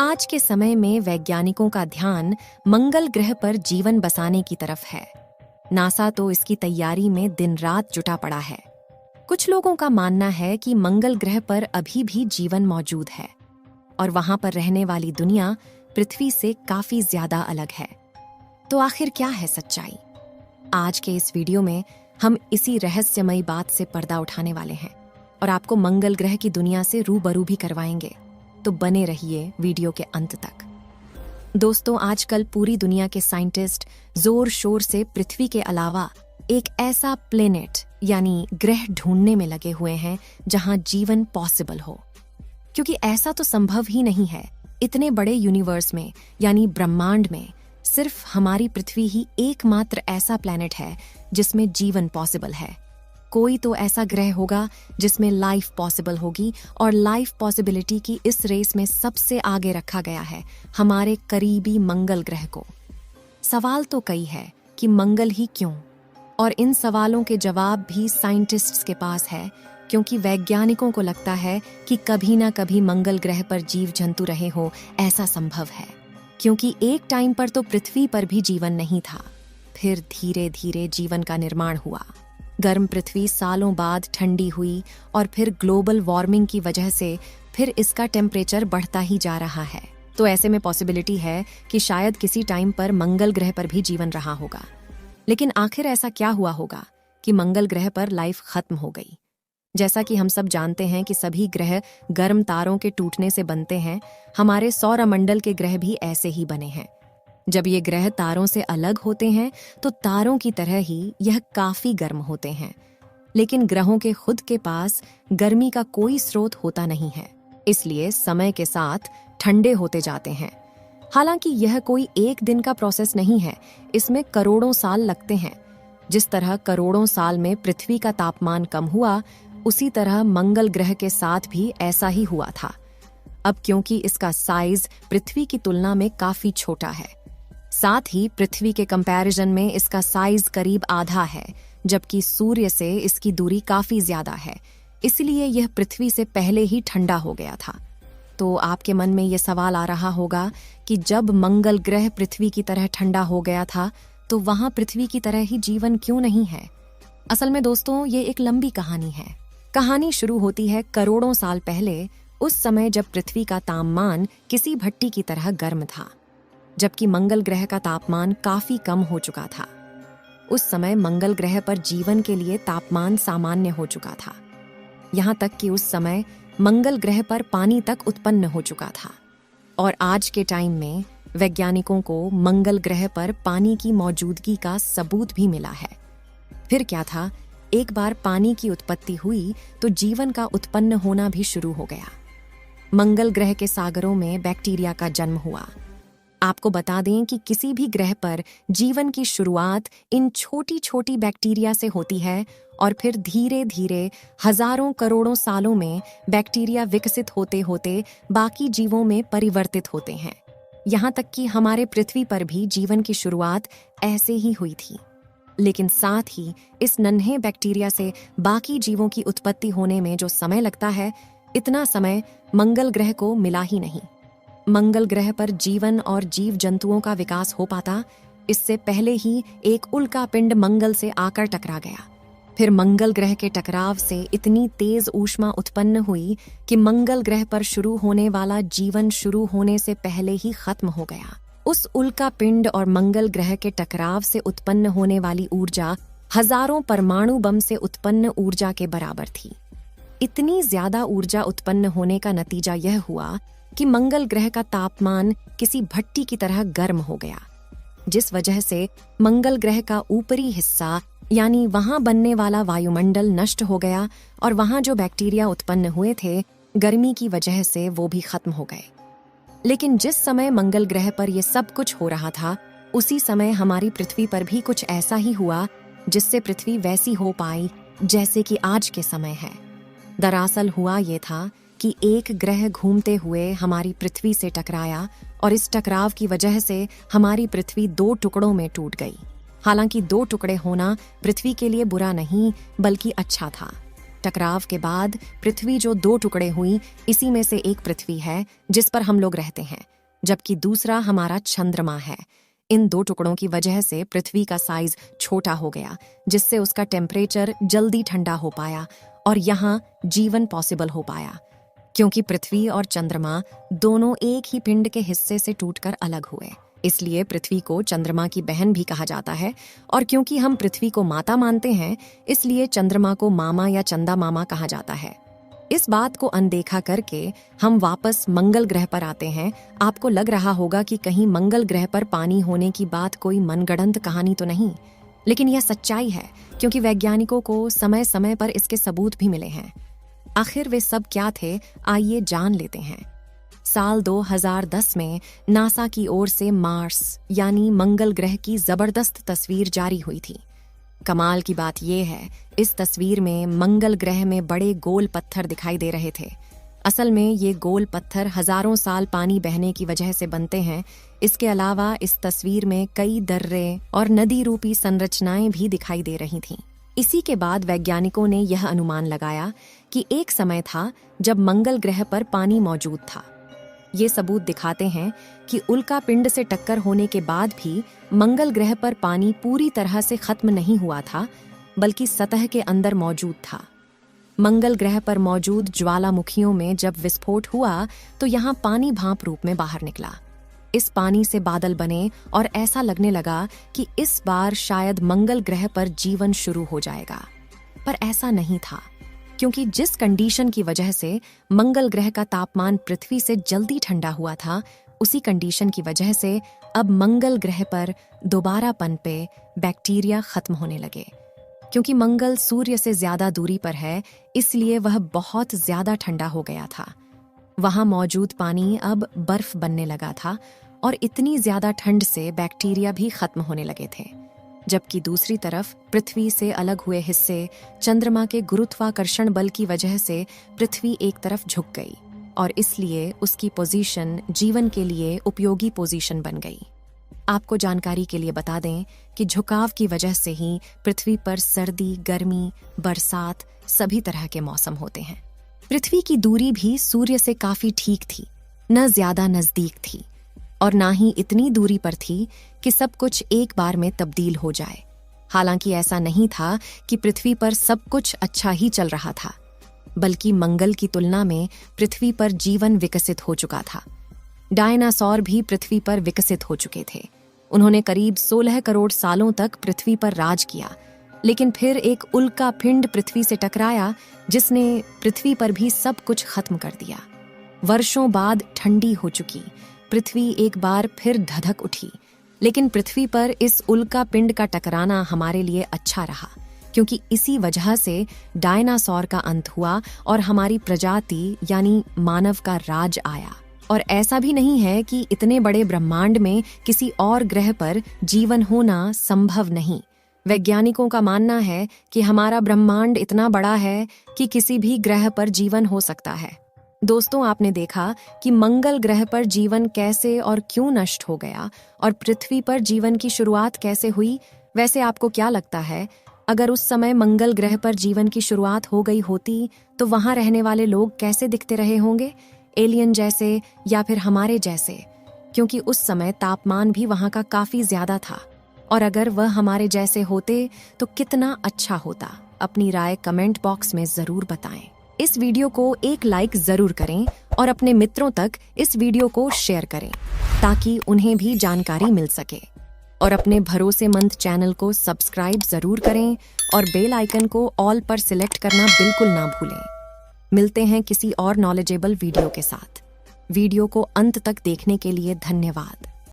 आज के समय में वैज्ञानिकों का ध्यान मंगल ग्रह पर जीवन बसाने की तरफ है। नासा तो इसकी तैयारी में दिन रात जुटा पड़ा है। कुछ लोगों का मानना है कि मंगल ग्रह पर अभी भी जीवन मौजूद है और वहां पर रहने वाली दुनिया पृथ्वी से काफी ज्यादा अलग है। तो आखिर क्या है सच्चाई? आज के इस वीडियो में हम इसी रहस्यमयी बात से पर्दा उठाने वाले हैं और आपको मंगल ग्रह की दुनिया से रूबरू भी करवाएंगे। तो बने रहिए वीडियो के अंत तक। दोस्तों, आजकल पूरी दुनिया के साइंटिस्ट जोर शोर से पृथ्वी के अलावा एक ऐसा प्लेनेट यानी ग्रह ढूंढने में लगे हुए हैं जहां जीवन पॉसिबल हो, क्योंकि ऐसा तो संभव ही नहीं है। इतने बड़े यूनिवर्स में यानी ब्रह्मांड में सिर्फ हमारी पृथ्वी ही एकमात्र ऐसा प्लेनेट है जिसमें जीवन पॉसिबल है। कोई तो ऐसा ग्रह होगा जिसमें लाइफ पॉसिबल होगी, और लाइफ पॉसिबिलिटी की इस रेस में सबसे आगे रखा गया है हमारे करीबी मंगल ग्रह को। सवाल तो कई है कि मंगल ही क्यों, और इन सवालों के जवाब भी साइंटिस्ट्स के पास है, क्योंकि वैज्ञानिकों को लगता है कि कभी ना कभी मंगल ग्रह पर जीव जंतु रहे हो, ऐसा संभव है। क्योंकि एक टाइम पर तो पृथ्वी पर भी जीवन नहीं था, फिर धीरे धीरे जीवन का निर्माण हुआ। गर्म पृथ्वी सालों बाद ठंडी हुई और फिर ग्लोबल वार्मिंग की वजह से फिर इसका टेम्परेचर बढ़ता ही जा रहा है। तो ऐसे में पॉसिबिलिटी है कि शायद किसी टाइम पर मंगल ग्रह पर भी जीवन रहा होगा। लेकिन आखिर ऐसा क्या हुआ होगा कि मंगल ग्रह पर लाइफ खत्म हो गई? जैसा कि हम सब जानते हैं कि सभी ग्रह गर्म तारों के टूटने से बनते हैं, हमारे सौरमंडल के ग्रह भी ऐसे ही बने हैं। जब ये ग्रह तारों से अलग होते हैं तो तारों की तरह ही यह काफी गर्म होते हैं, लेकिन ग्रहों के खुद के पास गर्मी का कोई स्रोत होता नहीं है, इसलिए समय के साथ ठंडे होते जाते हैं। हालांकि यह कोई एक दिन का प्रोसेस नहीं है, इसमें करोड़ों साल लगते हैं। जिस तरह करोड़ों साल में पृथ्वी का तापमान कम हुआ, उसी तरह मंगल ग्रह के साथ भी ऐसा ही हुआ था। अब क्योंकि इसका साइज पृथ्वी की तुलना में काफी छोटा है, साथ ही पृथ्वी के कंपैरिजन में इसका साइज करीब आधा है, जबकि सूर्य से इसकी दूरी काफी ज्यादा है, इसलिए यह पृथ्वी से पहले ही ठंडा हो गया था। तो आपके मन में यह सवाल आ रहा होगा कि जब मंगल ग्रह पृथ्वी की तरह ठंडा हो गया था तो वहां पृथ्वी की तरह ही जीवन क्यों नहीं है? असल में दोस्तों, ये एक लंबी कहानी है। कहानी शुरू होती है करोड़ों साल पहले, उस समय जब पृथ्वी का तापमान किसी भट्टी की तरह गर्म था, जबकि मंगल ग्रह का तापमान काफी कम हो चुका था। उस समय मंगल ग्रह पर जीवन के लिए तापमान सामान्य हो चुका था। यहां तक कि उस समय मंगल ग्रह पर पानी तक उत्पन्न हो चुका था, और आज के टाइम में वैज्ञानिकों को मंगल ग्रह पर पानी की मौजूदगी का सबूत भी मिला है। फिर क्या था, एक बार पानी की उत्पत्ति हुई तो जीवन का उत्पन्न होना भी शुरू हो गया। मंगल ग्रह के सागरों में बैक्टीरिया का जन्म हुआ। आपको बता दें कि किसी भी ग्रह पर जीवन की शुरुआत इन छोटी छोटी बैक्टीरिया से होती है, और फिर धीरे धीरे हजारों करोड़ों सालों में बैक्टीरिया विकसित होते होते बाकी जीवों में परिवर्तित होते हैं। यहाँ तक कि हमारे पृथ्वी पर भी जीवन की शुरुआत ऐसे ही हुई थी। लेकिन साथ ही इस नन्हे बैक्टीरिया से बाकी जीवों की उत्पत्ति होने में जो समय लगता है, इतना समय मंगल ग्रह को मिला ही नहीं। मंगल ग्रह पर जीवन और जीव जंतुओं का विकास हो पाता, इससे पहले ही एक उल्का पिंड मंगल से आकर टकरा गया। फिर मंगल ग्रह के टकराव से इतनी तेज ऊष्मा उत्पन्न हुई कि मंगल ग्रह पर शुरू होने वाला जीवन शुरू होने से पहले ही खत्म हो गया। उस उल्का पिंड और मंगल ग्रह के टकराव से उत्पन्न होने वाली ऊर्जा हजारों परमाणु बम से उत्पन्न ऊर्जा के बराबर थी। इतनी ज्यादा ऊर्जा उत्पन्न होने का नतीजा यह हुआ कि मंगल ग्रह का तापमान किसी भट्टी की तरह गर्म हो गया, जिस वजह से मंगल ग्रह का ऊपरी हिस्सा यानी वहां बनने वाला वायुमंडल नष्ट हो गया, और वहां जो बैक्टीरिया उत्पन्न हुए थे, गर्मी की वजह से वो भी खत्म हो गए। लेकिन जिस समय मंगल ग्रह पर यह सब कुछ हो रहा था, उसी समय हमारी पृथ्वी पर भी कुछ ऐसा ही हुआ जिससे पृथ्वी वैसी हो पाई जैसे कि आज के समय है। दरअसल हुआ ये था कि एक ग्रह घूमते हुए हमारी पृथ्वी से टकराया, और इस टकराव की वजह से हमारी पृथ्वी 2 टुकड़ों में टूट गई। हालांकि 2 टुकड़े होना पृथ्वी के लिए बुरा नहीं बल्कि अच्छा था, टकराव के बाद पृथ्वी जो 2 टुकड़े हुई, इसी में से एक पृथ्वी है जिस पर हम लोग रहते हैं, जबकि दूसरा हमारा चंद्रमा है। इन 2 टुकड़ों की वजह से पृथ्वी का साइज छोटा हो गया, जिससे उसका टेम्परेचर जल्दी ठंडा हो पाया और यहाँ जीवन पॉसिबल हो पाया। क्योंकि पृथ्वी और चंद्रमा दोनों एक ही पिंड के हिस्से से टूटकर अलग हुए, इसलिए पृथ्वी को चंद्रमा की बहन भी कहा जाता है। और क्योंकि हम पृथ्वी को माता मानते हैं, इसलिए चंद्रमा को मामा या चंदा मामा कहा जाता है। इस बात को अनदेखा करके हम वापस मंगल ग्रह पर आते हैं। आपको लग रहा होगा कि कहीं मंगल ग्रह पर पानी होने की बात कोई मनगढ़ंत कहानी तो नहीं, लेकिन यह सच्चाई है, क्योंकि वैज्ञानिकों को समय समय पर इसके सबूत भी मिले हैं। आखिर वे सब क्या थे, आइए जान लेते हैं। साल 2010 में नासा की ओर से मार्स यानी मंगल ग्रह की जबरदस्त तस्वीर जारी हुई थी। कमाल की बात यह है, इस तस्वीर में मंगल ग्रह में बड़े गोल पत्थर दिखाई दे रहे थे। असल में ये गोल पत्थर हजारों साल पानी बहने की वजह से बनते हैं। इसके अलावा इस तस्वीर में कई दर्रे और नदी रूपी संरचनाएं भी दिखाई दे रही थीं। इसी के बाद वैज्ञानिकों ने यह अनुमान लगाया कि एक समय था जब मंगल ग्रह पर पानी मौजूद था। ये सबूत दिखाते हैं कि उल्का पिंड से टक्कर होने के बाद भी मंगल ग्रह पर पानी पूरी तरह से खत्म नहीं हुआ था, बल्कि सतह के अंदर मौजूद था। मंगल ग्रह पर मौजूद ज्वालामुखियों में जब विस्फोट हुआ तो यहाँ पानी भाप रूप में बाहर निकला। इस पानी से बादल बने और ऐसा लगने लगा कि इस बार शायद मंगल ग्रह पर जीवन शुरू हो जाएगा। पर ऐसा नहीं था, क्योंकि जिस कंडीशन की वजह से मंगल ग्रह का तापमान पृथ्वी से जल्दी ठंडा हुआ था, उसी कंडीशन की वजह से अब मंगल ग्रह पर दोबारा पनपे बैक्टीरिया खत्म होने लगे। क्योंकि मंगल सूर्य से ज्यादा दूरी पर है, इसलिए वह बहुत ज्यादा ठंडा हो गया था। वहां मौजूद पानी अब बर्फ बनने लगा था और इतनी ज्यादा ठंड से बैक्टीरिया भी खत्म होने लगे थे। जबकि दूसरी तरफ पृथ्वी से अलग हुए हिस्से चंद्रमा के गुरुत्वाकर्षण बल की वजह से पृथ्वी एक तरफ झुक गई और इसलिए उसकी पोजीशन जीवन के लिए उपयोगी पोजीशन बन गई। आपको जानकारी के लिए बता दें कि झुकाव की वजह से ही पृथ्वी पर सर्दी, गर्मी, बरसात सभी तरह के मौसम होते हैं। पृथ्वी की दूरी भी सूर्य से काफी ठीक थी, न ज्यादा नजदीक थी और ना ही इतनी दूरी पर थी कि सब कुछ एक बार में तब्दील हो जाए। हालांकि ऐसा नहीं था कि पृथ्वी पर सब कुछ अच्छा ही चल रहा था, बल्कि मंगल की तुलना में पृथ्वी पर जीवन विकसित हो चुका था। डायनासोर भी पृथ्वी पर विकसित हो चुके थे। उन्होंने करीब 16 करोड़ सालों तक पृथ्वी पर राज किया, लेकिन फिर एक उल्का पिंड पृथ्वी से टकराया, जिसने पृथ्वी पर भी सब कुछ खत्म कर दिया। वर्षों बाद ठंडी हो चुकी पृथ्वी एक बार फिर धधक उठी, लेकिन पृथ्वी पर इस उल्का पिंड का टकराना हमारे लिए अच्छा रहा, क्योंकि इसी वजह से डायनासोर का अंत हुआ और हमारी प्रजाति यानी मानव का राज आया। और ऐसा भी नहीं है कि इतने बड़े ब्रह्मांड में किसी और ग्रह पर जीवन होना संभव नहीं। वैज्ञानिकों का मानना है कि हमारा ब्रह्मांड इतना बड़ा है कि किसी भी ग्रह पर जीवन हो सकता है। दोस्तों, आपने देखा कि मंगल ग्रह पर जीवन कैसे और क्यों नष्ट हो गया और पृथ्वी पर जीवन की शुरुआत कैसे हुई। वैसे आपको क्या लगता है, अगर उस समय मंगल ग्रह पर जीवन की शुरुआत हो गई होती तो वहां रहने वाले लोग कैसे दिखते रहे होंगे? एलियन जैसे या फिर हमारे जैसे? क्योंकि उस समय तापमान भी वहां का काफी ज्यादा था, और अगर वह हमारे जैसे होते तो कितना अच्छा होता। अपनी राय कमेंट बॉक्स में जरूर बताएं। इस वीडियो को एक लाइक जरूर करें और अपने मित्रों तक इस वीडियो को शेयर करें ताकि उन्हें भी जानकारी मिल सके। और अपने भरोसेमंद चैनल को सब्सक्राइब जरूर करें और बेल आइकन को ऑल पर सिलेक्ट करना बिल्कुल ना भूलें। मिलते हैं किसी और नॉलेजेबल वीडियो के साथ। वीडियो को अंत तक देखने के लिए धन्यवाद।